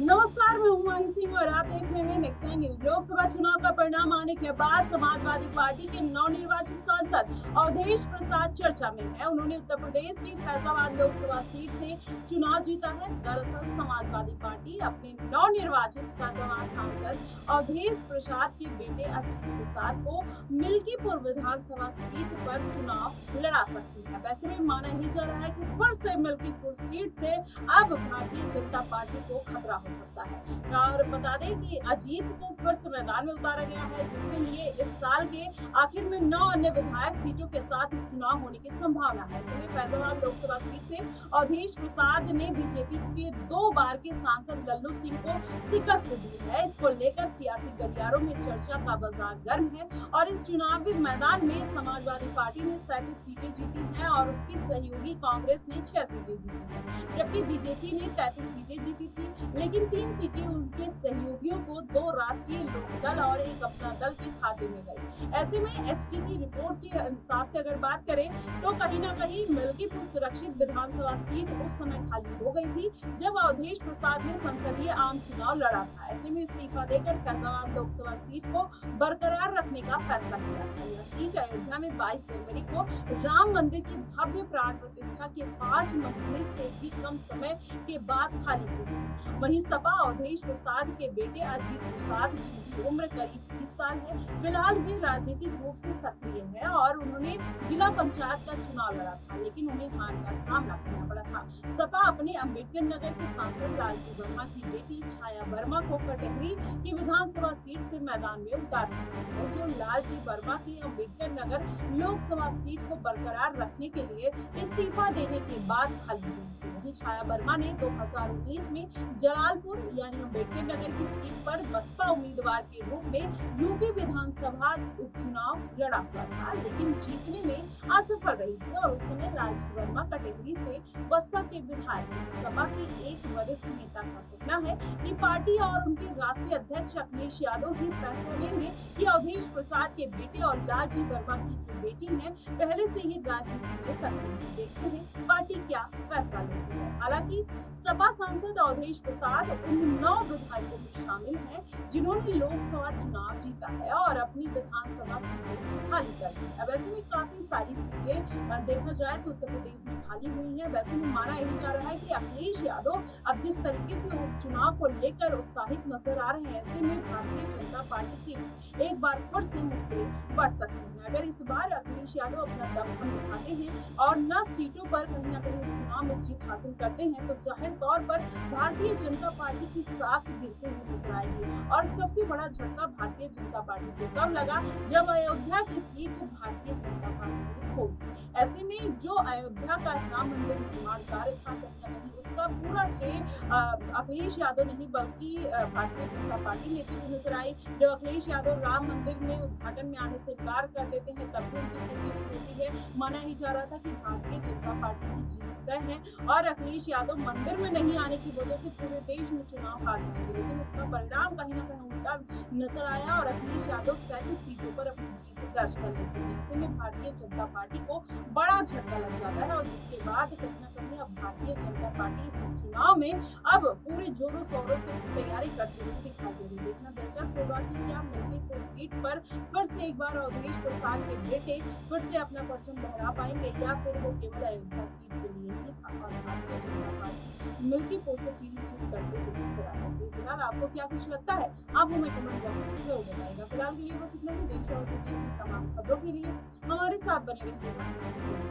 नमस्कार, मैं हूं माही सिंह और आप देख रहे हैं नेक्स्ट नाइन न्यूज। लोकसभा चुनाव का परिणाम आने के बाद समाजवादी पार्टी के नवनिर्वाचित सांसद अवधेश प्रसाद चर्चा में है। उन्होंने उत्तर प्रदेश की फैजाबाद लोकसभा सीट से चुनाव जीता है। दरअसल समाजवादी पार्टी अपने नवनिर्वाचित फैजाबाद सांसद अवधेश प्रसाद के बेटे अजीत प्रसाद को मिल्कीपुर विधानसभा सीट पर चुनाव लड़ा सकती है। वैसे में माना ही जा रहा है कि फिर से मिल्कीपुर सीट से अब भारतीय जनता पार्टी को खतरा हो सकता है। और बता दें कि अजीत को फिर से मैदान में उतारा गया है, जिसके लिए इस साल के आखिर में 9 अन्य विधायक सीटों के साथ चुनाव होने की संभावना है। ऐसे में फैजाबाद लोकसभा सीट से अवधेश प्रसाद ने बीजेपी के 2 बार के सांसद लल्लू सिंह को शिकस्त दी है। इसको लेकर सियासी गलियारों में चर्चा का बाजार गर्म है और इस चुनावी मैदान में समाजवादी पार्टी ने 37 सीटें जीती हैं और उसकी सहयोगी कांग्रेस ने 6 सीटें जीती हैं, जबकि बीजेपी ने 33 सीटें जीती थी, लेकिन 3 सीटें उनके सहयोगियों को 2 राष्ट्रीय लोकदल और 1 अपना दल के खाते में गई। ऐसे में एसटी की रिपोर्ट के हिसाब से अगर बात करें तो कहीं ना कहीं मिल्कीपुर सुरक्षित विधानसभा सीट उस समय खाली हो गई थी जब अवधेश प्रसाद ने संसदीय आम चुनाव लड़ा था। ऐसे में इस्तीफा देकर फैजाबाद लोकसभा सीट को बरकरार रखने का फैसला किया था। यह सीट अयोध्या में 22 जनवरी को राम मंदिर की भव्य प्राण प्रतिष्ठा के 5 महीने से भी कम समय के बाद खाली हुई थी। वहीं सपा अवधेश प्रसाद के बेटे अजीत प्रसाद, जिनकी उम्र करीब 30 साल है, फिलहाल वे राजनीतिक रूप से सक्रिय है और उन्होंने जिला पंचायत का चुनाव लड़ा था, लेकिन उन्हें हार का सामना करना पड़ा था। सपा अपने अम्बेडकर नगर के सांसद लालजी वर्मा की बेटी छाया वर्मा को कटहरी की विधानसभा सीट से मैदान में उतार सकती है, जो लालजी वर्मा की अम्बेडकर नगर लोकसभा सीट को बरकरार रखने के लिए इस्तीफा देने के बाद खाली हुई थी। वहीं छाया वर्मा ने 2019 में जलालपुर यानी अम्बेडकर नगर की सीट पर बसपा उम्मीदवार के रूप में यूपी विधानसभा उपचुनाव लड़ा हुआ था, लेकिन जीतने में असफल रही थी और उस समय लालजी वर्मा कटहरी से बसपा के विधायक थे। सपा के एक वरिष्ठ नेता का कहना है कि पार्टी और उनके राष्ट्रीय अध्यक्ष अखिलेश यादव ही फैसला लेंगे कि अवधेश प्रसाद के बेटे और लालजी वर्मा की जो बेटी है पहले से ही राजनीति में सक्रिय है। देखते हैं पार्टी क्या फैसला लेती है। हालांकि सपा सांसद अवधेश प्रसाद उन 9 विधायकों में शामिल हैं जिन्होंने लोकसभा चुनाव जीता है और अपनी विधानसभा सीटें खाली कर दी है। वैसे में काफी सारी सीटें देखा जाए तो उत्तर प्रदेश में खाली हुई है। वैसे में माना यही जा रहा है कि अखिलेश यादव अब जिस तरीके से उपचुनाव को लेकर उत्साहित नजर आ रहे हैं, ऐसे में भारतीय जनता पार्टी की एक बार फिर से मुश्किलें बढ़ सकती है। अगर इस बार अखिलेश यादव अपना दमखम दिखाते हैं और 9 सीटों पर कहीं ना कहीं चुनाव में जीत हासिल करते हैं तो जाहिर तौर पर भारतीय जनता पार्टी की साख गिरते हुए नजर आएगी। और सबसे बड़ा झटका भारतीय जनता पार्टी को तब लगा जब अयोध्या की सीट भारतीय जनता पार्टी ने खो दी। ऐसे में जो अयोध्या का राम मंदिर निर्माण कार्य था, कहीं ना कहीं उसका पूरा श्रेय अखिलेश यादव नहीं बल्कि भारतीय जनता पार्टी लेती हुई नजर आई। जब अखिलेश यादव राम मंदिर में उद्घाटन में आने से इनकार कर देते हैं तब भी उनकी गिनती होती है। माना ही जा रहा था कि भारतीय जनता पार्टी की जीत तय है और अखिलेश यादव मंदिर में नहीं आने की वजह से पूरे देश में चुनाव हार जाएंगे, लेकिन इसका परिणाम कहीं ना कहीं उल्टा नजर आया और अखिलेश यादव 37 सीटों पर अपनी जीत दर्ज कर लेते हैं। ऐसे में भारतीय जनता पार्टी को बड़ा झटका लग जाता है और जिसके बाद कहीं ना कहीं अब भारतीय जनता पार्टी इस चुनाव में अब पूरे जोरों शोरों से तैयारी करते हुए दिखाई दे रही है। देखना दिलचस्प होगा कि क्या मिल्कीपुर सीट पर फिर से एक बार अवधेश प्रसाद के बेटे फिर से अपना परचम लहरा पाएंगे या फिर वो केवल अयोध्या सीट के लिए ही था और भारतीय जनता पार्टी मिल्कीपुर से क्लीन स्वीप करते हुए नजर आ सकती है। फिलहाल आपको क्या कुछ लगता है आप हमें कमेंट बॉक्स में जरूर बताइएगा। फिलहाल के लिए बस इतना ही। देश और दुनिया की तमाम खबरों के लिए हमारे साथ बने रहिएगा।